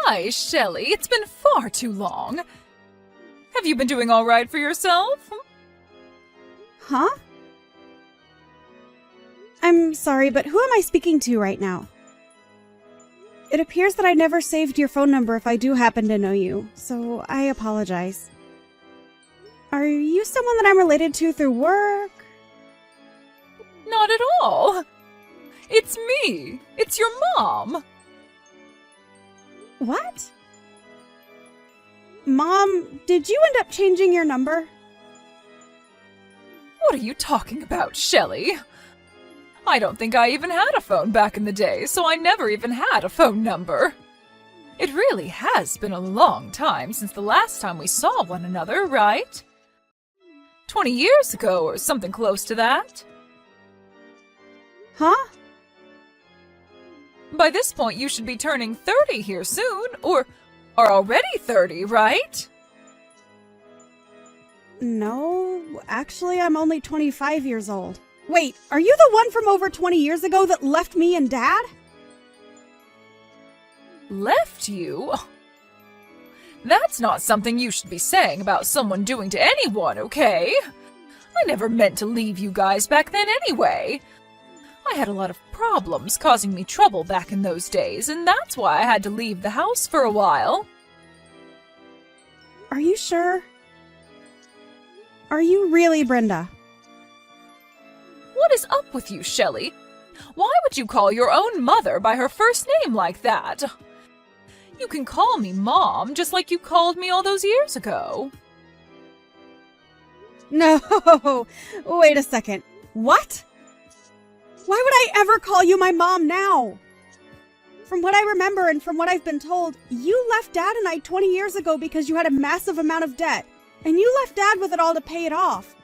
Hi, Shelley. It's been far too long. Have you been doing all right for yourself? Huh? I'm sorry, but who am I speaking to right now? It appears that I never saved your phone number if I do happen to know you, so I apologize. Are you someone that I'm related to through work? Not at all. It's me. It's your mom. What? Mom, did you end up changing your number? What are you talking about, Shelley? I don't think I even had a phone back in the day, so I never even had a phone number. It really has been a long time since the last time we saw one another, right? 20 years ago or something close to that. Huh? By this point, you should be turning 30 here soon, or are already 30, right? No, actually I'm only 25 years old. Wait, are you the one from over 20 years ago that left me and Dad? Left you? That's not something you should be saying about someone doing to anyone, okay? I never meant to leave you guys back then anyway. I had a lot of problems causing me trouble back in those days, and that's why I had to leave the house for a while. Are you sure? Are you really Brenda? What is up with you, Shelley? Why would you call your own mother by her first name like that? You can call me Mom, just like you called me all those years ago. No, wait a second. What? Why would I ever call you my mom now? From what I remember and from what I've been told, you left Dad and I 20 years ago because you had a massive amount of debt, and you left Dad with it all to pay it off.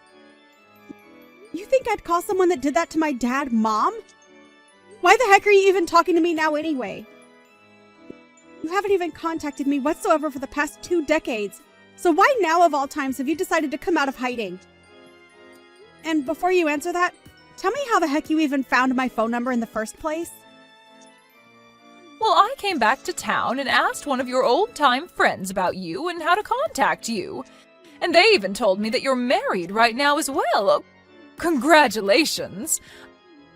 You think I'd call someone that did that to my dad Mom? Why the heck are you even talking to me now anyway? You haven't even contacted me whatsoever for the past 2 decades, so why now of all times have you decided to come out of hiding? And before you answer that, tell me how the heck you even found my phone number in the first place? Well, I came back to town and asked one of your old-time friends about you and how to contact you. And they even told me that you're married right now as well. Congratulations!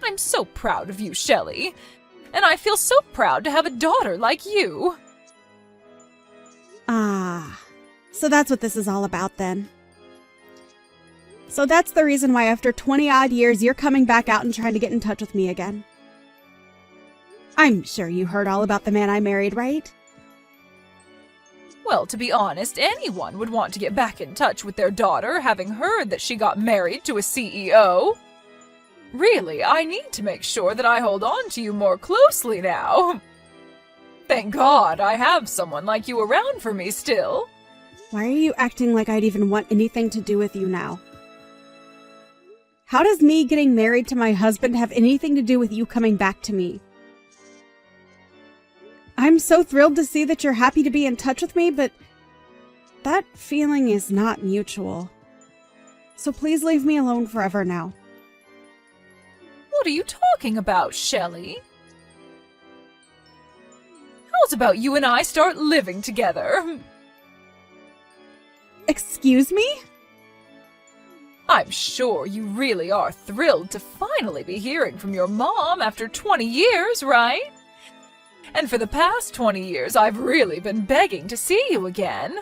I'm so proud of you, Shelley. And I feel so proud to have a daughter like you. Ah, so that's what this is all about then. So that's the reason why after 20-odd years you're coming back out and trying to get in touch with me again. I'm sure you heard all about the man I married, right? Well, to be honest, anyone would want to get back in touch with their daughter, having heard that she got married to a CEO. Really, I need to make sure that I hold on to you more closely now. Thank God I have someone like you around for me still. Why are you acting like I'd even want anything to do with you now? How does me getting married to my husband have anything to do with you coming back to me? I'm so thrilled to see that you're happy to be in touch with me, but that feeling is not mutual. So please leave me alone forever now. What are you talking about, Shelley? How's about you and I start living together? Excuse me? I'm sure you really are thrilled to finally be hearing from your mom after 20 years, right? And for the past 20 years, I've really been begging to see you again.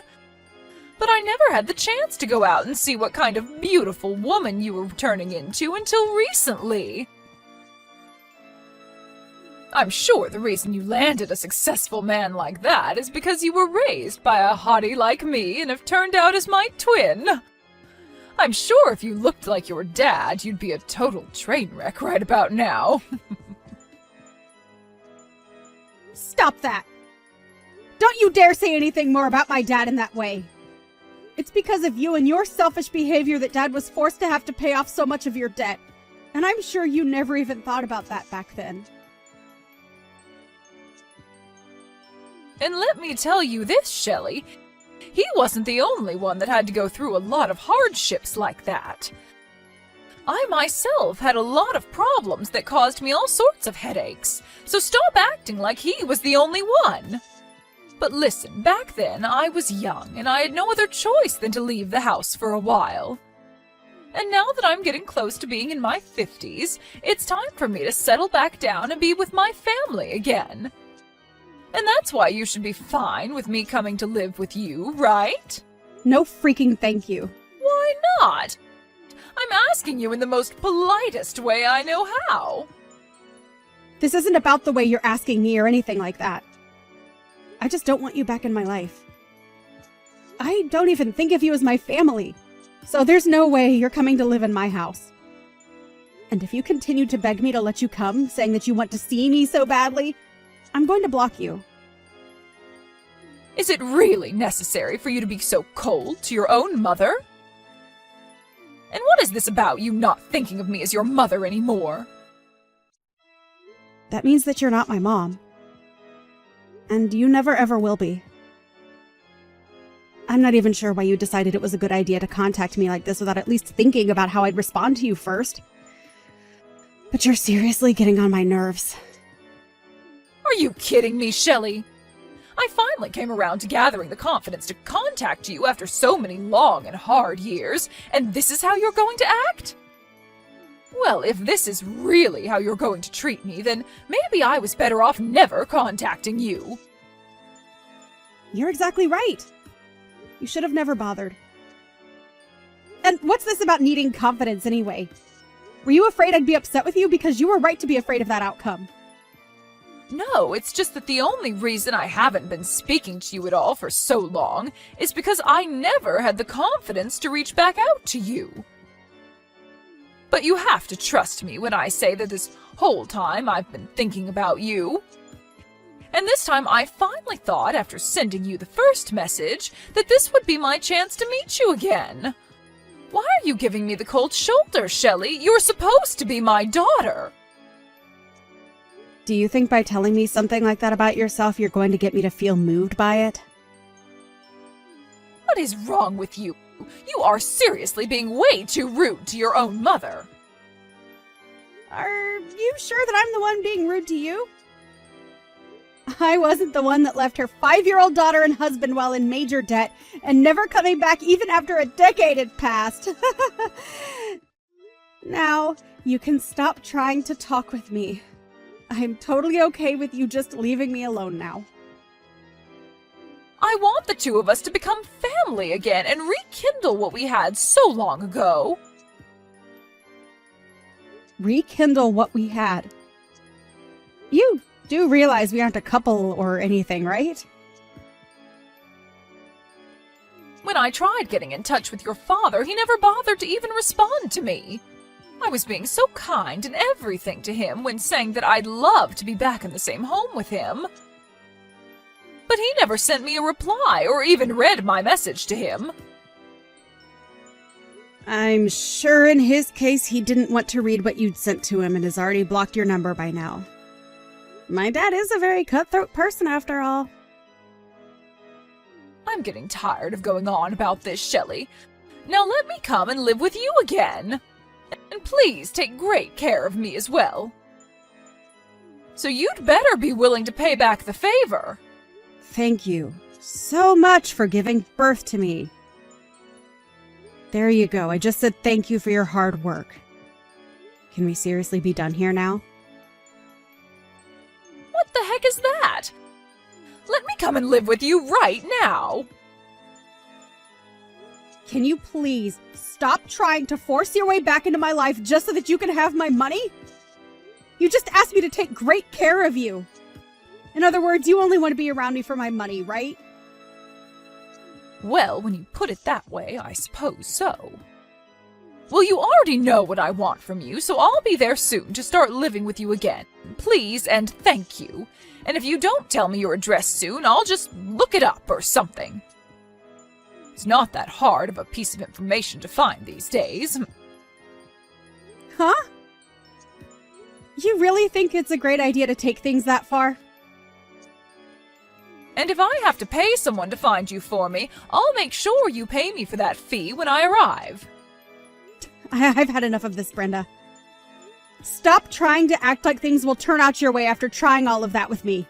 But I never had the chance to go out and see what kind of beautiful woman you were turning into until recently. I'm sure the reason you landed a successful man like that is because you were raised by a hottie like me and have turned out as my twin. I'm sure if you looked like your dad, you'd be a total train wreck right about now. Stop that! Don't you dare say anything more about my dad in that way. It's because of you and your selfish behavior that Dad was forced to have to pay off so much of your debt. And I'm sure you never even thought about that back then. And let me tell you this, Shelley. He wasn't the only one that had to go through a lot of hardships like that. I myself had a lot of problems that caused me all sorts of headaches, so stop acting like he was the only one. But listen, back then I was young and I had no other choice than to leave the house for a while. And now that I'm getting close to being in my 50s, it's time for me to settle back down and be with my family again. And that's why you should be fine with me coming to live with you, right? No freaking thank you. Why not? I'm asking you in the most politest way I know how. This isn't about the way you're asking me or anything like that. I just don't want you back in my life. I don't even think of you as my family, so there's no way you're coming to live in my house. And if you continue to beg me to let you come, saying that you want to see me so badly, I'm going to block you. Is it really necessary for you to be so cold to your own mother? And what is this about you not thinking of me as your mother anymore? That means that you're not my mom. And you never ever will be. I'm not even sure why you decided it was a good idea to contact me like this without at least thinking about how I'd respond to you first. But you're seriously getting on my nerves. Are you kidding me, Shelley? I finally came around to gathering the confidence to contact you after so many long and hard years, and this is how you're going to act? Well, if this is really how you're going to treat me, then maybe I was better off never contacting you. You're exactly right. You should have never bothered. And what's this about needing confidence anyway? Were you afraid I'd be upset with you? Because you were right to be afraid of that outcome. No, it's just that the only reason I haven't been speaking to you at all for so long is because I never had the confidence to reach back out to you. But you have to trust me when I say that this whole time I've been thinking about you. And this time I finally thought, after sending you the first message, that this would be my chance to meet you again. Why are you giving me the cold shoulder, Shelley? You're supposed to be my daughter. Do you think by telling me something like that about yourself, you're going to get me to feel moved by it? What is wrong with you? You are seriously being way too rude to your own mother. Are you sure that I'm the one being rude to you? I wasn't the one that left her 5-year-old daughter and husband while in major debt and never coming back even after a decade had passed. Now, you can stop trying to talk with me. I'm totally okay with you just leaving me alone now. I want the two of us to become family again and rekindle what we had so long ago. Rekindle what we had? You do realize we aren't a couple or anything, right? When I tried getting in touch with your father, he never bothered to even respond to me. I was being so kind and everything to him when saying that I'd love to be back in the same home with him. But he never sent me a reply or even read my message to him. I'm sure in his case he didn't want to read what you'd sent to him and has already blocked your number by now. My dad is a very cutthroat person after all. I'm getting tired of going on about this, Shelley. Now let me come and live with you again. And please take great care of me as well. So you'd better be willing to pay back the favor. Thank you so much for giving birth to me. There you go. I just said thank you for your hard work. Can we seriously be done here now? What the heck is that? Let me come and live with you right now. Can you please stop trying to force your way back into my life just so that you can have my money? You just asked me to take great care of you. In other words, you only want to be around me for my money, right? Well, when you put it that way, I suppose so. Well, you already know what I want from you, so I'll be there soon to start living with you again. Please and thank you. And if you don't tell me your address soon, I'll just look it up or something. It's not that hard of a piece of information to find these days. Huh? You really think it's a great idea to take things that far? And if I have to pay someone to find you for me, I'll make sure you pay me for that fee when I arrive. I've had enough of this, Brenda. Stop trying to act like things will turn out your way after trying all of that with me.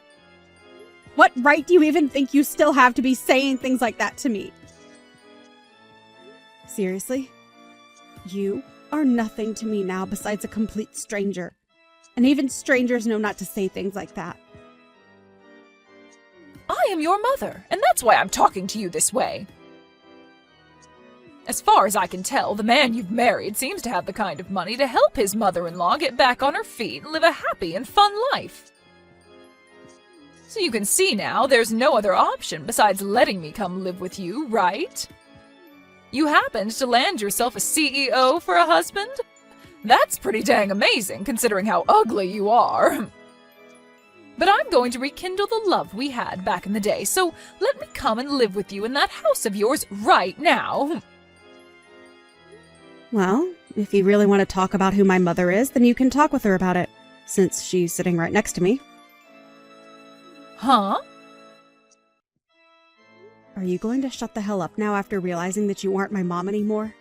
What right do you even think you still have to be saying things like that to me? Seriously? You are nothing to me now besides a complete stranger. And even strangers know not to say things like that. I am your mother, and that's why I'm talking to you this way. As far as I can tell, the man you've married seems to have the kind of money to help his mother-in-law get back on her feet and live a happy and fun life. So you can see now there's no other option besides letting me come live with you, right? You happened to land yourself a CEO for a husband? That's pretty dang amazing, considering how ugly you are. But I'm going to rekindle the love we had back in the day, so let me come and live with you in that house of yours right now. Well, if you really want to talk about who my mother is, then you can talk with her about it, since she's sitting right next to me. Huh? Are you going to shut the hell up now after realizing that you aren't my mom anymore?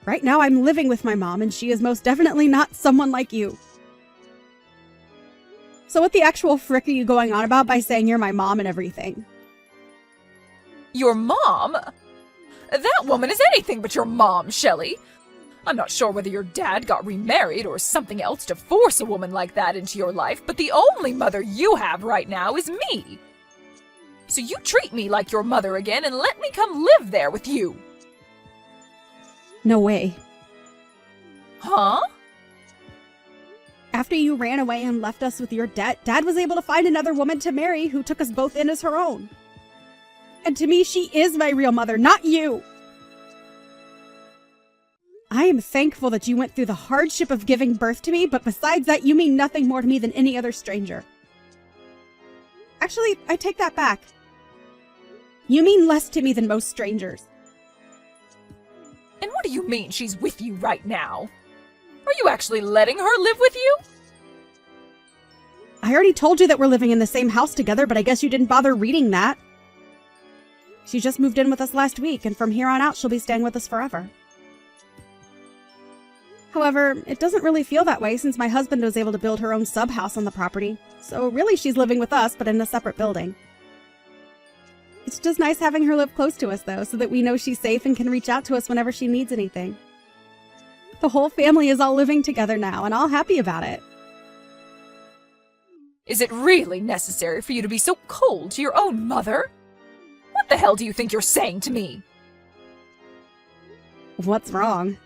Right now I'm living with my mom, and she is most definitely not someone like you. So what the actual frick are you going on about by saying you're my mom and everything? Your mom? That woman is anything but your mom, Shelley. I'm not sure whether your dad got remarried or something else to force a woman like that into your life, but the only mother you have right now is me. So you treat me like your mother again and let me come live there with you. No way. Huh? After you ran away and left us with your debt, Dad was able to find another woman to marry who took us both in as her own. And to me, she is my real mother, not you. I am thankful that you went through the hardship of giving birth to me, but besides that, you mean nothing more to me than any other stranger. Actually, I take that back. You mean less to me than most strangers. And what do you mean she's with you right now? Are you actually letting her live with you? I already told you that we're living in the same house together, but I guess you didn't bother reading that. She just moved in with us last week, and from here on out, she'll be staying with us forever. However, it doesn't really feel that way since my husband was able to build her own sub-house on the property. So really, she's living with us, but in a separate building. It's just nice having her live close to us, though, so that we know she's safe and can reach out to us whenever she needs anything. The whole family is all living together now, and all happy about it. Is it really necessary for you to be so cold to your own mother? What the hell do you think you're saying to me? What's wrong?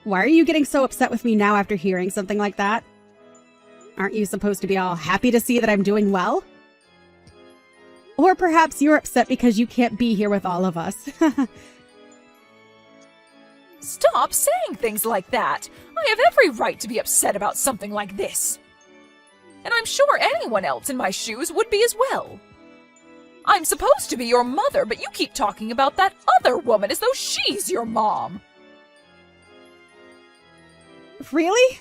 Why are you getting so upset with me now after hearing something like that? Aren't you supposed to be all happy to see that I'm doing well? Or perhaps you're upset because you can't be here with all of us. Stop saying things like that. I have every right to be upset about something like this. And I'm sure anyone else in my shoes would be as well. I'm supposed to be your mother, but you keep talking about that other woman as though she's your mom. Really?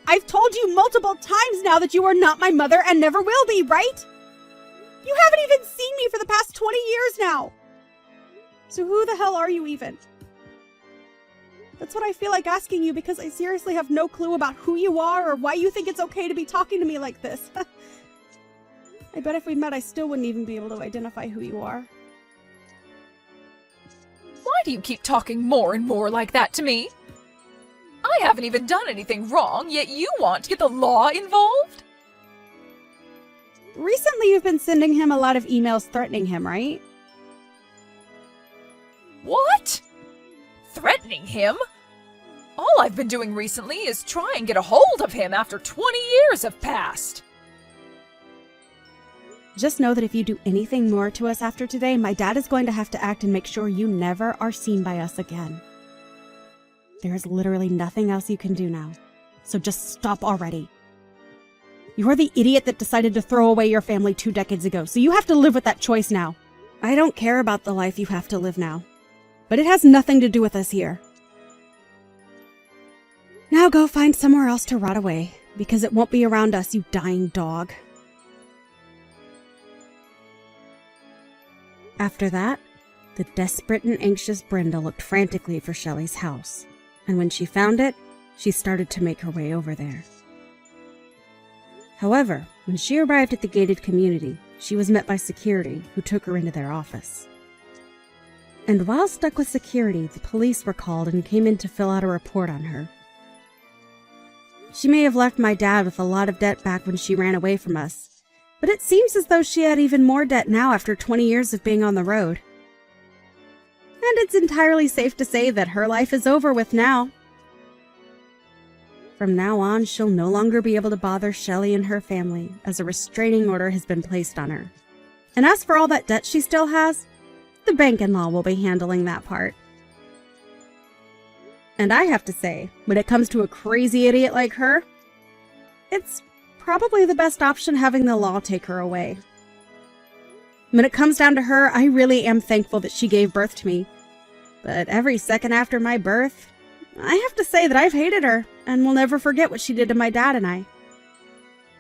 I've told you multiple times now that you are not my mother and never will be, right? You haven't even seen me for the past 20 years now. So who the hell are you even? That's what I feel like asking you because I seriously have no clue about who you are or why you think it's okay to be talking to me like this. I bet if we met, I still wouldn't even be able to identify who you are. Why do you keep talking more and more like that to me? I haven't even done anything wrong, yet you want to get the law involved? Recently, you've been sending him a lot of emails threatening him, right? What? Threatening him? All I've been doing recently is try and get a hold of him after 20 years have passed. Just know that if you do anything more to us after today, my dad is going to have to act and make sure you never are seen by us again. There is literally nothing else you can do now, so just stop already. You're the idiot that decided to throw away your family 2 decades ago, so you have to live with that choice now. I don't care about the life you have to live now, but it has nothing to do with us here. Now go find somewhere else to rot away, because it won't be around us, you dying dog. After that, the desperate and anxious Brenda looked frantically for Shelley's house, and when she found it, she started to make her way over there. However, When she arrived at the gated community, she was met by security, who took her into their office. And while stuck with security, the police were called and came in to fill out a report on her. She may have left my dad with a lot of debt back when she ran away from us, but it seems as though she had even more debt now after 20 years of being on the road. And it's entirely safe to say that her life is over with now. From now on, she'll no longer be able to bother Shelley and her family, as a restraining order has been placed on her. And as for all that debt she still has, the bank-in-law will be handling that part. And I have to say, when it comes to a crazy idiot like her, it's probably the best option having the law take her away. When it comes down to her, I really am thankful that she gave birth to me. But every second after my birth, I have to say that I've hated her and will never forget what she did to my dad and I.